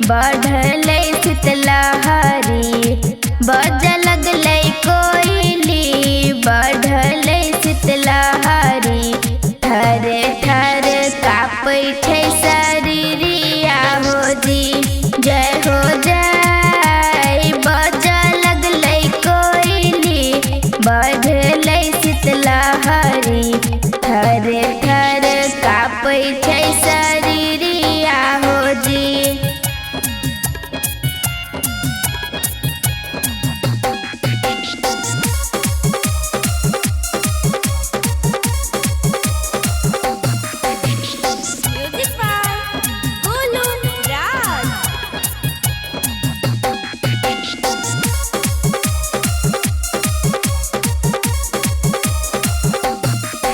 बढ़ले शीतलहरी बज लगले कोयली बढ़ले शीतलहरी थरे थर कापै छै शरीरिया हो जी जय हो जय बज लगले कोयली बढ़ले शीतलहरी थरे थर कापै छै शरीरिया हो जी।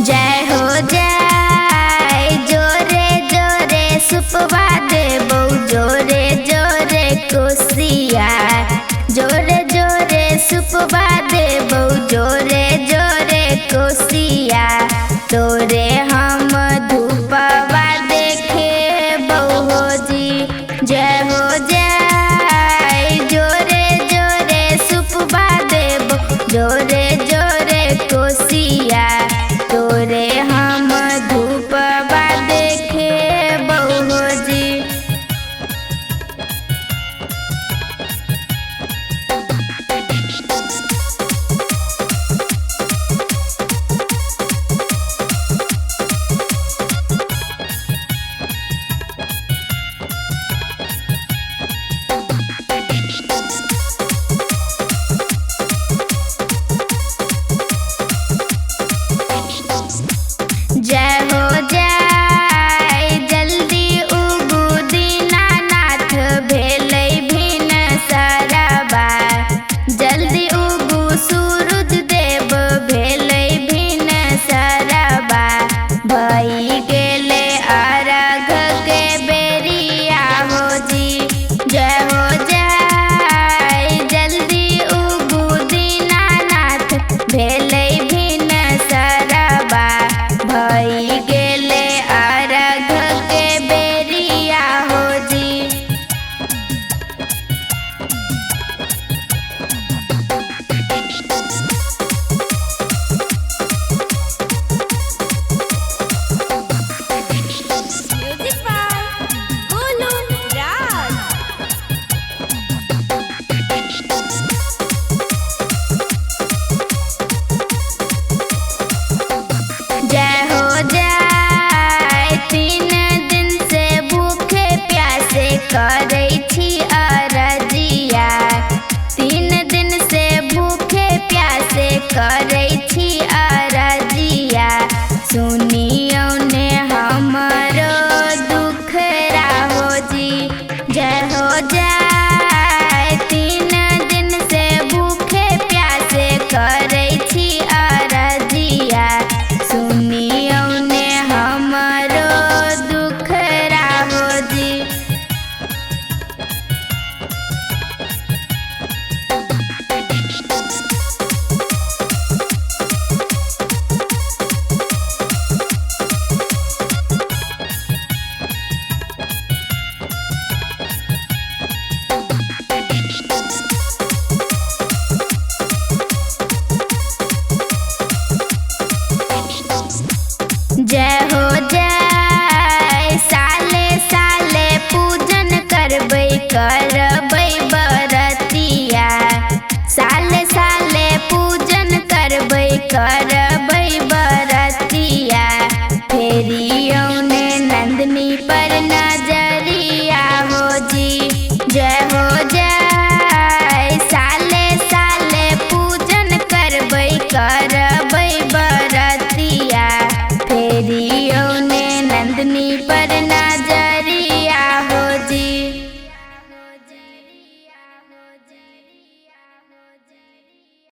जय हो जय जोरे जोरे सुपवा देबो जोरे जोरे कोसिया जोरे जोरे सुपवा देबो जोरे जोरे कोसिया तोरे हम धूपवा देखे बहु जी जय हो जय जोरे जोरे सुपवा देबो जोरे जोरे कोसिया तोरे हम धूपवा देखे बहु जी। जय हो जय जल्दी उगू दीनानाथ भेलै भिन सरबा जल्दी उगू सूरज देव भेलै भिन सरबा भई गेले अर्घ के बेरिया हो जी जय हो जय जल्दी उगू दीनानाथ भेलै भिन सरबा भई गेले अर्घ के बेरिया हो जी। जय हो जय 3 दिन से भूखे प्यासे करै छी अरजिया 3 दिन से भूखे प्यासे करै छी अरजिया सुनियो ने हमरो दुख राहो जी जय हो जय 3 दिन से भूखे प्यासे करै छी अरजिया सुनियो ने हमरो दुख राहो जी। जय हो जय साले साले पूजन करबै करबै बरतिया साले साले पूजन करबै कर